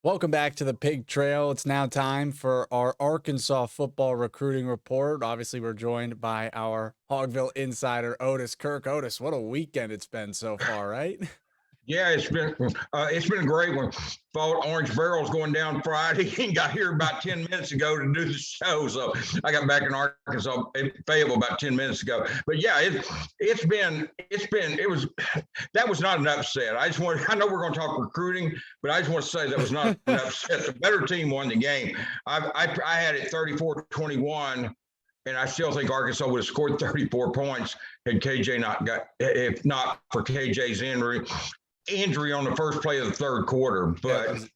Welcome back to the Pig Trail. It's now time for our Arkansas football recruiting report. Obviously, we're joined by our Hogville insider, Otis Kirk. Otis, what a weekend it's been so far, right? Yeah, it's been a great one. Thought Orange Barrel's going down Friday and got here about 10 minutes ago to do the show. So I got back in Arkansas, Fayetteville about 10 minutes ago. But yeah, that was not an upset. I know we're going to talk recruiting, but I just want to say that was not an upset. The better team won the game. I had it 34-21. And I still think Arkansas would have scored 34 points had KJ not got, if not for KJ's injury on the first play of the third quarter. But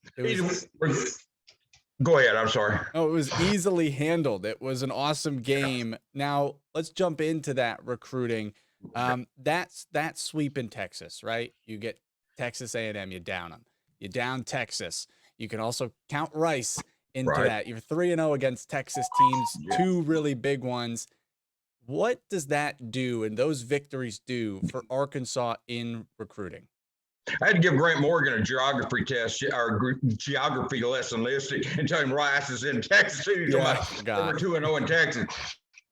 go ahead. I'm sorry. Oh, it was easily handled. It was an awesome game. Now let's jump into that recruiting. That's that sweep in Texas, right? You get Texas A&M, you down them. You down Texas. You can also count Rice into that. You're 3-0 against Texas teams, two really big ones. What does that do and those victories do for Arkansas in recruiting? I had to give Grant Morgan a geography test or geography lesson list and tell him Rice is in Texas. We're 2-0 in Texas.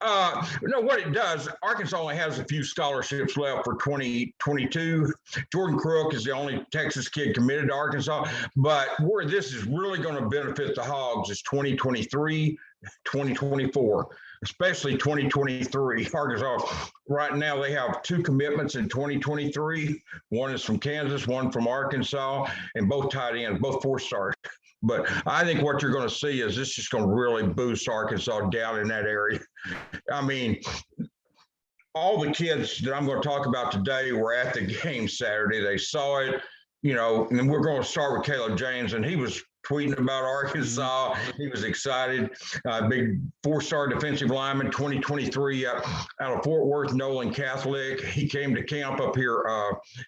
No, what it does, Arkansas only has a few scholarships left for 2022. Jordan Crook is the only Texas kid committed to Arkansas. But where this is really going to benefit the Hogs is 2023, 2024. Especially 2023. Arkansas, right now, they have two commitments in 2023. One is from Kansas, one from Arkansas, and both tight ends, both four-stars. But I think what you're going to see is this is going to really boost Arkansas down in that area. I mean, all the kids that I'm going to talk about today were at the game Saturday. They saw it, and we're going to start with Caleb James, and he was tweeting about Arkansas. He was excited. Big four-star defensive lineman, 2023 out of Fort Worth, Nolan Catholic. He came to camp up here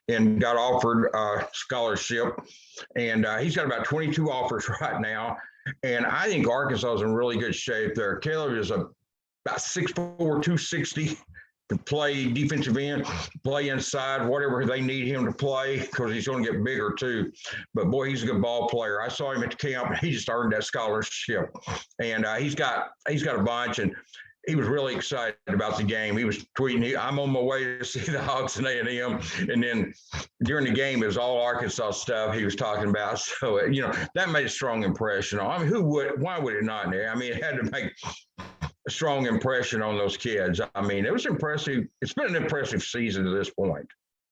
and got offered a scholarship. And he's got about 22 offers right now. And I think Arkansas is in really good shape there. Caleb is about 6'4", 260. Can play defensive end, play inside, whatever they need him to play, because he's going to get bigger too. But boy, he's a good ball player. I saw him at the camp, and he just earned that scholarship. And he's got a bunch, and he was really excited about the game. He was tweeting, "I'm on my way to see the Hogs and A&M." And then during the game, it was all Arkansas stuff he was talking about. So that made a strong impression. I mean, why would it not? I mean, it had to make a strong impression on those kids. I mean, it was impressive. It's been an impressive season to this point.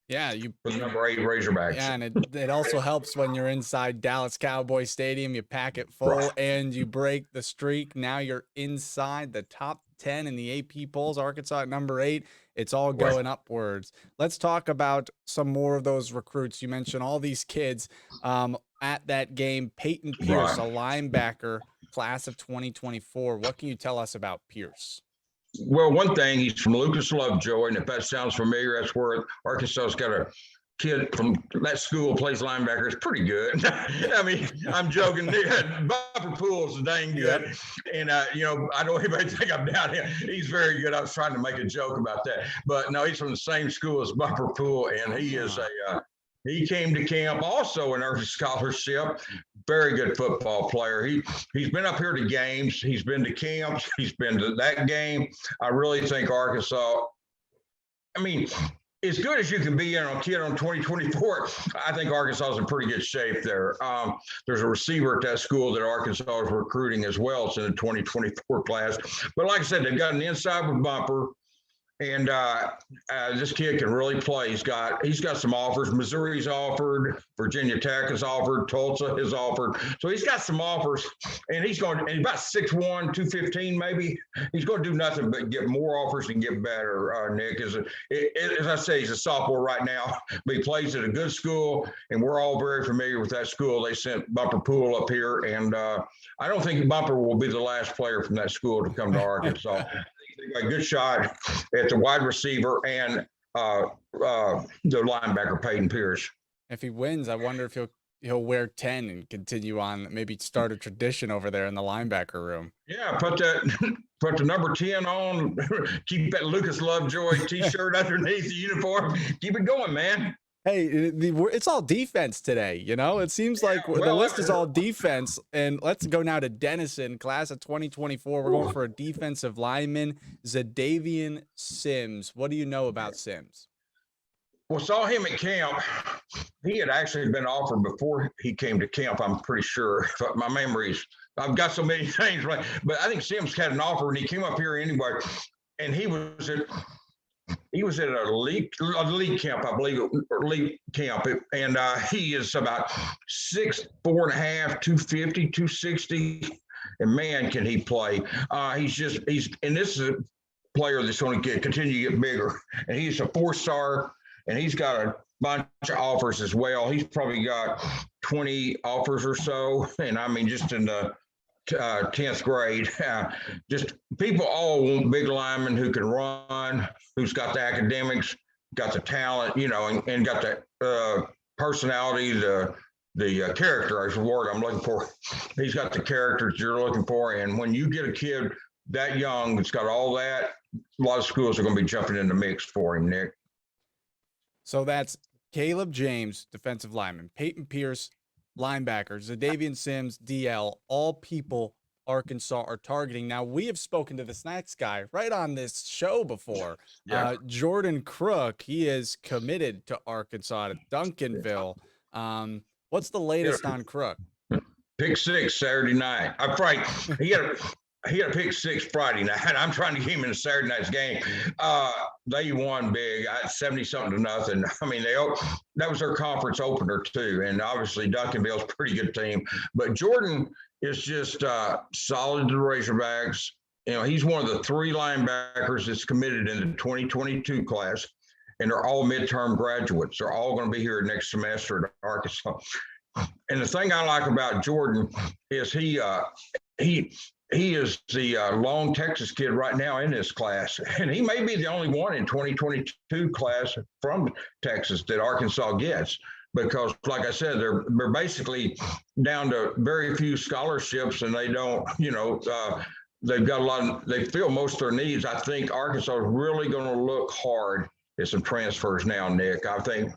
Yeah, for the number 8 Razorbacks. Yeah, and it also helps when you're inside Dallas Cowboy Stadium. You pack it full and you break the streak. Now you're inside the top 10 in the AP polls. Arkansas at number 8. It's all going upwards. Let's talk about some more of those recruits. You mentioned all these kids at that game. Peyton Pierce, a linebacker, class of 2024. What can you tell us about Pierce? Well, one thing, he's from Lucas Lovejoy, and if that sounds familiar, that's where Arkansas's got a kid from that school plays linebacker. It's pretty good. I mean, I'm joking. Bumper Pool's dang good. And, I don't anybody think I'm down here. He's very good. I was trying to make a joke about that. But, no, he's from the same school as Bumper Pool, and he is he came to camp also and earned a scholarship. Very good football player. He's been up here to games. He's been to camps. He's been to that game. I really think Arkansas, I mean, as good as you can be on a kid on 2024, I think Arkansas is in pretty good shape there. There's a receiver at that school that Arkansas is recruiting as well. It's in the 2024 class. But like I said, they've got an inside with Bumper. And this kid can really play. He's got some offers. Missouri's offered. Virginia Tech has offered. Tulsa has offered. So he's got some offers. And he's about 6'1", 215 maybe. He's going to do nothing but get more offers and get better, Nick. As I say, he's a sophomore right now. But he plays at a good school, and we're all very familiar with that school. They sent Bumper Pool up here. And I don't think Bumper will be the last player from that school to come to Arkansas. A good shot at the wide receiver and the linebacker Peyton Pierce. If he wins, I wonder if he'll wear 10 and continue on, maybe start a tradition over there in the linebacker room. Yeah, put the number 10 on, keep that Lucas Lovejoy T-shirt underneath the uniform. Keep it going, man. Hey, it's all defense today, you know? It seems like the list is all defense. And let's go now to Denison, class of 2024. We're going for a defensive lineman, Zadavian Sims. What do you know about Sims? Well, saw him at camp. He had actually been offered before he came to camp, I'm pretty sure. But my memories, I've got so many things, right? But I think Sims had an offer and he came up here anyway. And he was at a league camp, I believe, or league camp. And he is about 6'4.5", 250, 260. And man, can he play. And this is a player that's going to continue to get bigger. And he's a 4-star, and he's got a bunch of offers as well. He's probably got 20 offers or so. And I mean, just in the 10th grade, just people all want big linemen who can run, who's got the academics, got the talent, you know, and got the personality, the character is the word I'm looking for. He's got the characters you're looking for. And when you get a kid that young that's got all that, a lot of schools are going to be jumping in the mix for him, Nick. So that's Caleb James, defensive lineman, Peyton Pierce, linebacker, Zadavian Sims, DL, all people Arkansas are targeting. Now, we have spoken to this next guy right on this show before. Yeah. Jordan Crook, he is committed to Arkansas at Duncanville. What's the latest on Crook? Pick 6 Saturday night. I'm right. He had a pick 6 Friday night. I'm trying to get him in a Saturday night's game. They won big, 70-something to nothing. I mean, that was their conference opener too, and obviously Duncanville's a pretty good team. But Jordan is just solid to the Razorbacks. You know, he's one of the 3 linebackers that's committed in the 2022 class, and they're all midterm graduates. They're all going to be here next semester at Arkansas. And the thing I like about Jordan is he is the lone Texas kid right now in this class. And he may be the only one in 2022 class from Texas that Arkansas gets, because like I said, they're basically down to very few scholarships, and they don't, you know, they've got they fill most of their needs. I think Arkansas is really going to look hard at some transfers now, Nick. I think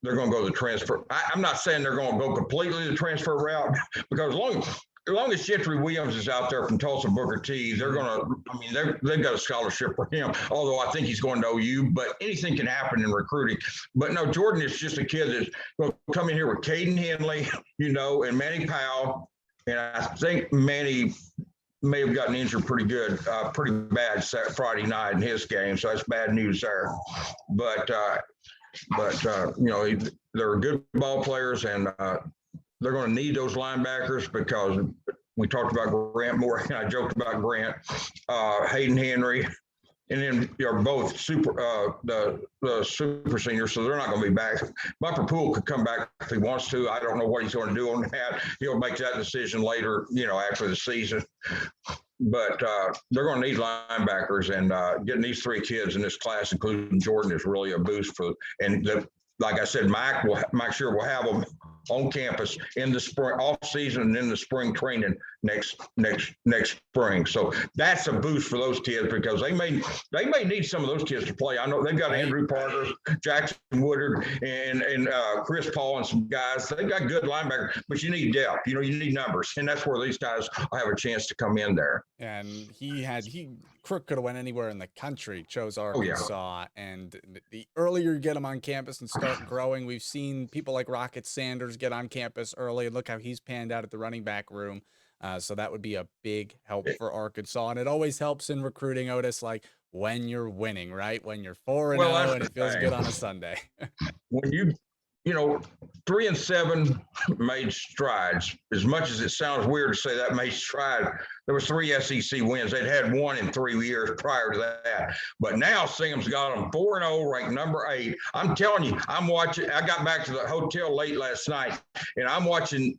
they're going to go the transfer. I'm not saying they're going to go completely the transfer route, because as long as Gentry Williams is out there from Tulsa Booker T, they're going to, I mean, they've got a scholarship for him, although I think he's going to OU, but anything can happen in recruiting. But no, Jordan is just a kid that's going to come in here with Caden Henley, you know, and Manny Powell. And I think Manny may have gotten injured pretty bad Friday night in his game. So that's bad news there. But you know, they're good ball players, and they're going to need those linebackers, because we talked about Grant Moore, and I joked about Grant, Hayden Henry, and then they're both the super seniors, so they're not going to be back. Bumper Poole could come back if he wants to. I don't know what he's going to do on that. He'll make that decision later, you know, after the season. But they're going to need linebackers, and getting these 3 kids in this class, including Jordan, is really a boost for. And like I said, Mike sure will have them on campus in the spring, off season, and in the spring training next spring. So that's a boost for those kids, because they may need some of those kids to play. I know they've got Andrew Parker, Jackson Woodard, and Chris Paul, and some guys. They've got good linebackers, but you need depth. You know, you need numbers, and that's where these guys have a chance to come in there. And Crook could have went anywhere in the country, chose Arkansas. Oh, yeah. And the earlier you get them on campus and start growing, we've seen people like Rocket Sanders get on campus early, and look how he's panned out at the running back room. So that would be a big help for Arkansas. And it always helps in recruiting, Otis, like when you're winning, right? When you're 4-0 and it feels good on a Sunday. When you know, 3 and 7 made strides. As much as it sounds weird to say that made strides, there was 3 SEC wins. They'd had 1 in 3 years prior to that. But now Sam's got them 4-0, ranked number 8. I'm telling you, I'm watching. I got back to the hotel late last night, and I'm watching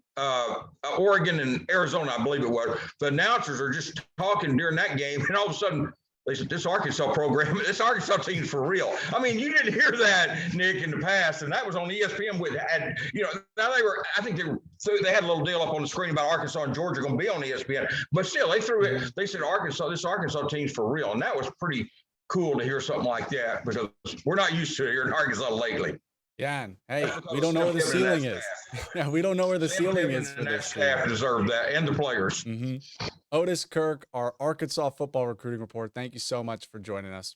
Oregon and Arizona, I believe it was. The announcers are just talking during that game, and all of a sudden, they said, this Arkansas team's for real. I mean, you didn't hear that, Nick, in the past, and that was on ESPN. Now I think they had a little deal up on the screen about Arkansas and Georgia going to be on ESPN, but still, they said this Arkansas team's for real, and that was pretty cool to hear something like that, because we're not used to it here in Arkansas lately. Yeah, and hey, we don't know where the ceiling is. Yeah, we don't know where the ceiling is for this staff team. deserve that, and the players. Otis Kirk, our Arkansas football recruiting report. Thank you so much for joining us.